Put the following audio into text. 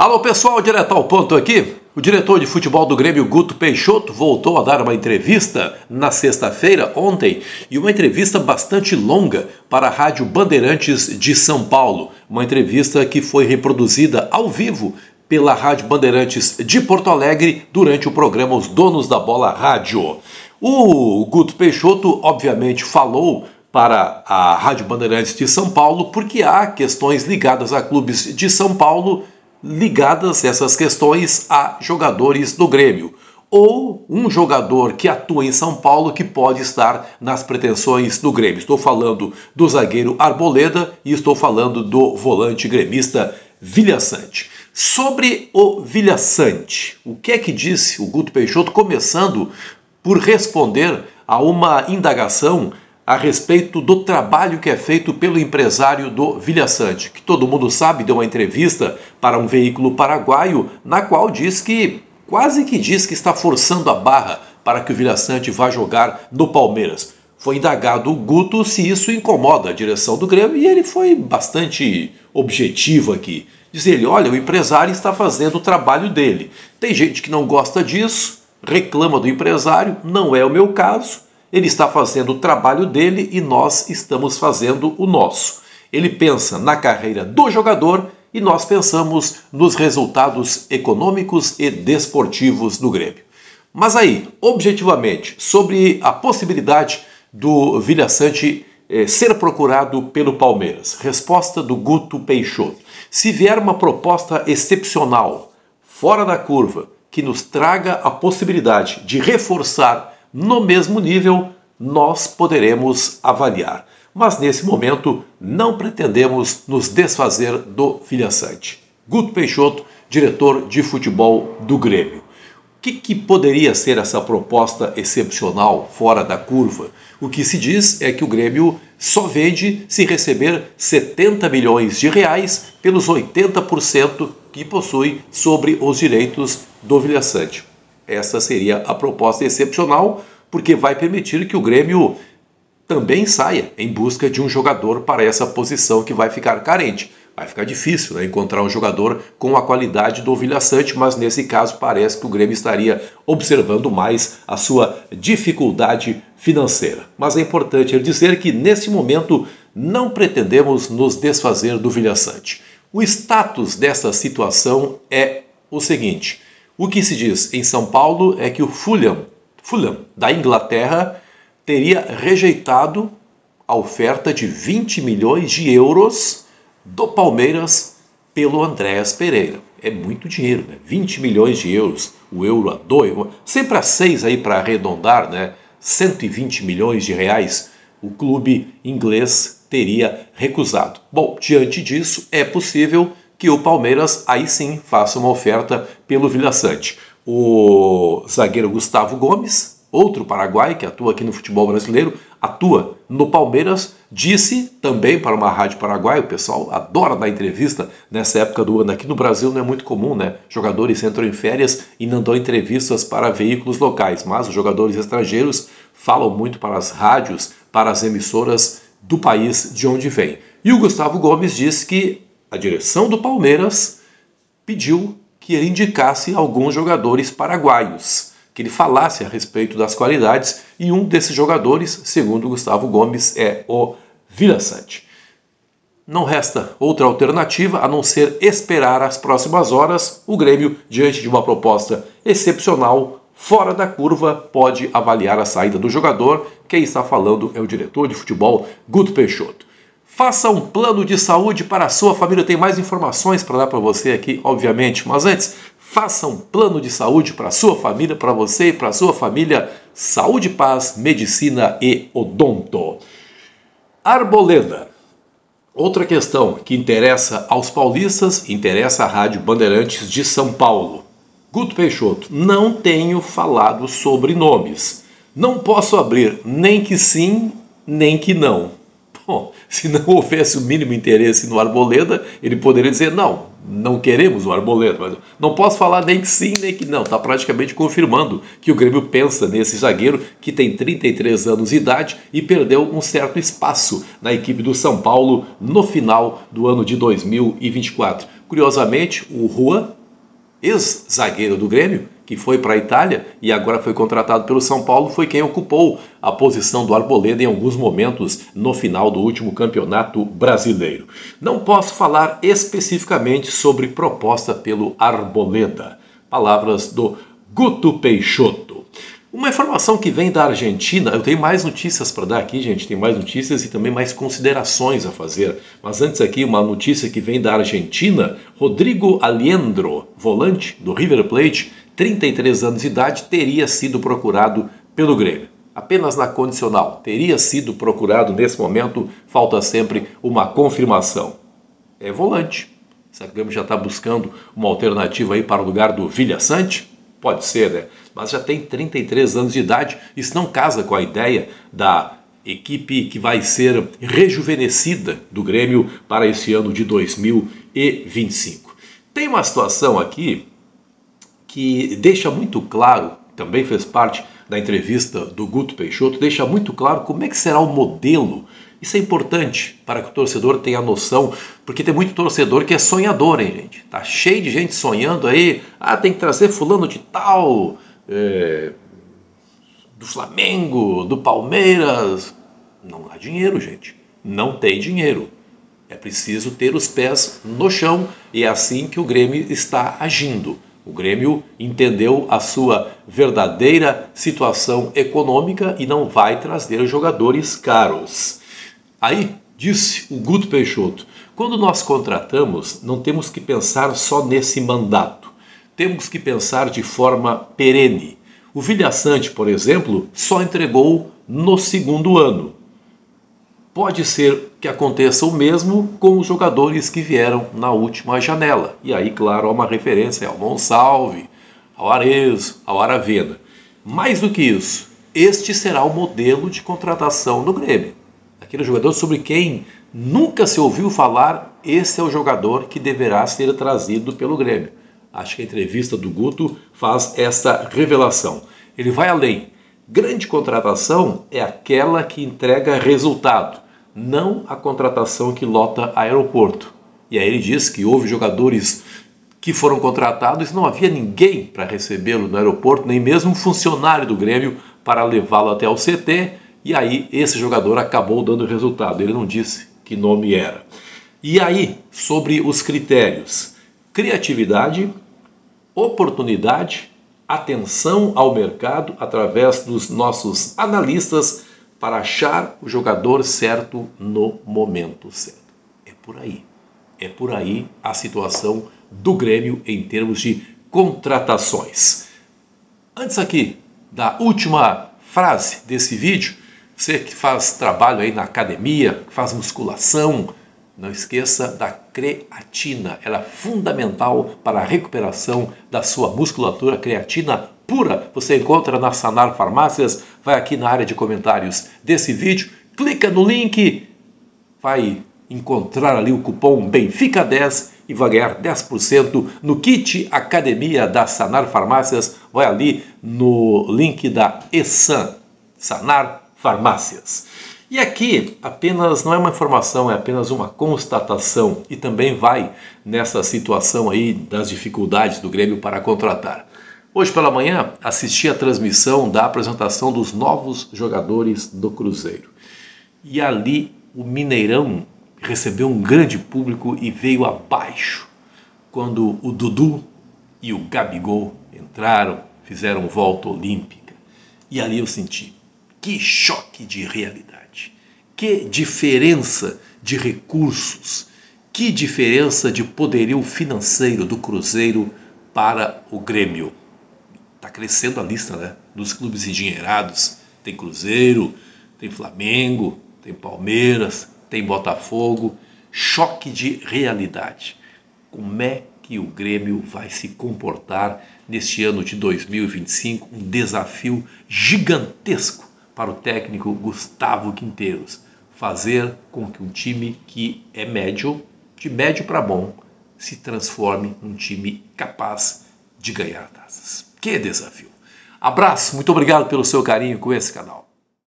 Alô pessoal, direto ao ponto aqui. O diretor de futebol do Grêmio, Guto Peixoto, voltou a dar uma entrevista na sexta-feira, ontem, e uma entrevista bastante longa para a Rádio Bandeirantes de São Paulo. Uma entrevista que foi reproduzida ao vivo pela Rádio Bandeirantes de Porto Alegre durante o programa Os Donos da Bola Rádio. O Guto Peixoto, obviamente, falou para a Rádio Bandeirantes de São Paulo porque há questões ligadas a clubes de São Paulo, ligadas essas questões a jogadores do Grêmio, ou um jogador que atua em São Paulo que pode estar nas pretensões do Grêmio. Estou falando do zagueiro Arboleda e estou falando do volante gremista Villaçante. Sobre o Villaçante, o que é que disse o Guto Peixoto, começando por responder a uma indagação a respeito do trabalho que é feito pelo empresário do Villaçante, que todo mundo sabe, deu uma entrevista para um veículo paraguaio, na qual quase que diz que está forçando a barra para que o Villaçante vá jogar no Palmeiras. Foi indagado o Guto se isso incomoda a direção do Grêmio e ele foi bastante objetivo aqui. Diz ele, olha, o empresário está fazendo o trabalho dele. Tem gente que não gosta disso, reclama do empresário, não é o meu caso. Ele está fazendo o trabalho dele e nós estamos fazendo o nosso. Ele pensa na carreira do jogador e nós pensamos nos resultados econômicos e desportivos do Grêmio. Mas aí, objetivamente, sobre a possibilidade do Villaçante ser procurado pelo Palmeiras. Resposta do Guto Peixoto. Se vier uma proposta excepcional, fora da curva, que nos traga a possibilidade de reforçar no mesmo nível, nós poderemos avaliar. Mas nesse momento não pretendemos nos desfazer do Villaçante. Guto Peixoto, diretor de futebol do Grêmio. O que poderia ser essa proposta excepcional, fora da curva? O que se diz é que o Grêmio só vende se receber 70 milhões de reais pelos 80% que possui sobre os direitos do Villaçante. Essa seria a proposta excepcional, porque vai permitir que o Grêmio também saia em busca de um jogador para essa posição que vai ficar carente. Vai ficar difícil, né, encontrar um jogador com a qualidade do Villaçante, mas nesse caso parece que o Grêmio estaria observando mais a sua dificuldade financeira. Mas é importante dizer que nesse momento não pretendemos nos desfazer do Villaçante. O status dessa situação é o seguinte. O que se diz em São Paulo é que o Fulham da Inglaterra teria rejeitado a oferta de 20 milhões de euros do Palmeiras pelo Andréas Pereira. É muito dinheiro, né? 20 milhões de euros, o euro a 2, sempre a 6 aí para arredondar, né? 120 milhões de reais, o clube inglês teria recusado. Bom, diante disso, é possível que o Palmeiras aí sim faça uma oferta pelo Villaçante. O zagueiro Gustavo Gomes, outro paraguaio que atua aqui no futebol brasileiro, atua no Palmeiras, disse também para uma rádio paraguaia, o pessoal adora dar entrevista nessa época do ano, aqui no Brasil não é muito comum, né? Jogadores entram em férias e não dão entrevistas para veículos locais, mas os jogadores estrangeiros falam muito para as rádios, para as emissoras do país de onde vem. E o Gustavo Gomes disse que a direção do Palmeiras pediu que ele indicasse alguns jogadores paraguaios, que ele falasse a respeito das qualidades, e um desses jogadores, segundo Gustavo Gomes, é o Villaçante. Não resta outra alternativa a não ser esperar as próximas horas. O Grêmio, diante de uma proposta excepcional, fora da curva, pode avaliar a saída do jogador. Quem está falando é o diretor de futebol, Guto Peixoto. Faça um plano de saúde para a sua família. Tem mais informações para dar para você aqui, obviamente. Mas antes, faça um plano de saúde para a sua família, para você e para a sua família. Saúde, paz, medicina e odonto. Arboleda. Outra questão que interessa aos paulistas, interessa à Rádio Bandeirantes de São Paulo. Guto Peixoto, não tenho falado sobre nomes. Não posso abrir nem que sim, nem que não. Bom, se não houvesse o mínimo interesse no Arboleda, ele poderia dizer, não queremos o Arboleda, mas não posso falar nem que sim, nem que não. Está praticamente confirmando que o Grêmio pensa nesse zagueiro que tem 33 anos de idade e perdeu um certo espaço na equipe do São Paulo no final do ano de 2024. Curiosamente, o Juan, ex-zagueiro do Grêmio, que foi para a Itália e agora foi contratado pelo São Paulo, foi quem ocupou a posição do Arboleda em alguns momentos no final do último campeonato brasileiro. Não posso falar especificamente sobre proposta pelo Arboleda. Palavras do Guto Peixoto. Uma informação que vem da Argentina, eu tenho mais notícias para dar aqui, gente, tem mais notícias e também mais considerações a fazer. Mas antes aqui, uma notícia que vem da Argentina, Rodrigo Aliendro, volante do River Plate, 33 anos de idade, teria sido procurado pelo Grêmio. Apenas na condicional, teria sido procurado nesse momento, falta sempre uma confirmação. É volante. Será que o Grêmio já está buscando uma alternativa aí para o lugar do Villasante? Pode ser, né? Mas já tem 33 anos de idade. Isso não casa com a ideia da equipe que vai ser rejuvenescida do Grêmio para esse ano de 2025. Tem uma situação aqui que deixa muito claro, também fez parte da entrevista do Guto Peixoto, deixa muito claro como é que será o modelo. Isso é importante para que o torcedor tenha noção, porque tem muito torcedor que é sonhador, hein, gente? Tá cheio de gente sonhando aí, tem que trazer fulano de tal, do Flamengo, do Palmeiras. Não há dinheiro, gente. Não tem dinheiro. É preciso ter os pés no chão e é assim que o Grêmio está agindo. O Grêmio entendeu a sua verdadeira situação econômica e não vai trazer jogadores caros. Aí, disse o Guto Peixoto, quando nós contratamos, não temos que pensar só nesse mandato. Temos que pensar de forma perene. O Villasante, por exemplo, só entregou no segundo ano. Pode ser que aconteça o mesmo com os jogadores que vieram na última janela. E aí, claro, há uma referência ao Monsalve, ao Arezzo, ao Aravena. Mais do que isso, este será o modelo de contratação do Grêmio. Aquele jogador sobre quem nunca se ouviu falar, esse é o jogador que deverá ser trazido pelo Grêmio. Acho que a entrevista do Guto faz essa revelação. Ele vai além. Grande contratação é aquela que entrega resultado, não a contratação que lota aeroporto. E aí ele diz que houve jogadores que foram contratados e não havia ninguém para recebê-lo no aeroporto, nem mesmo um funcionário do Grêmio para levá-lo até o CT, e aí esse jogador acabou dando resultado. Ele não disse que nome era. E aí, sobre os critérios: criatividade, oportunidade, atenção ao mercado através dos nossos analistas para achar o jogador certo no momento certo. É por aí. É por aí a situação do Grêmio em termos de contratações. Antes aqui da última frase desse vídeo, você que faz trabalho aí na academia, que faz musculação, não esqueça da creatina. Ela é fundamental para a recuperação da sua musculatura. Creatina pura você encontra na Sanar Farmácias. Vai aqui na área de comentários desse vídeo, clica no link, vai encontrar ali o cupom BENFICA10 e vai ganhar 10% no kit Academia da Sanar Farmácias. Vai ali no link da ESAN, Sanar Farmácias. E aqui apenas não é uma informação, é apenas uma constatação e também vai nessa situação aí das dificuldades do Grêmio para contratar. Hoje pela manhã assisti a transmissão da apresentação dos novos jogadores do Cruzeiro. E ali o Mineirão recebeu um grande público e veio abaixo quando o Dudu e o Gabigol entraram, fizeram volta olímpica. E ali eu senti, que choque de realidade, que diferença de recursos, que diferença de poderio financeiro do Cruzeiro para o Grêmio. Está crescendo a lista, né, dos clubes endinheirados. Tem Cruzeiro, tem Flamengo, tem Palmeiras, tem Botafogo. Choque de realidade. Como é que o Grêmio vai se comportar neste ano de 2025? Um desafio gigantesco para o técnico Gustavo Quinteiros. fazer com que um time que é médio, de médio para bom, se transforme num time capaz de ganhar taças. Que desafio! Abraço, muito obrigado pelo seu carinho com esse canal.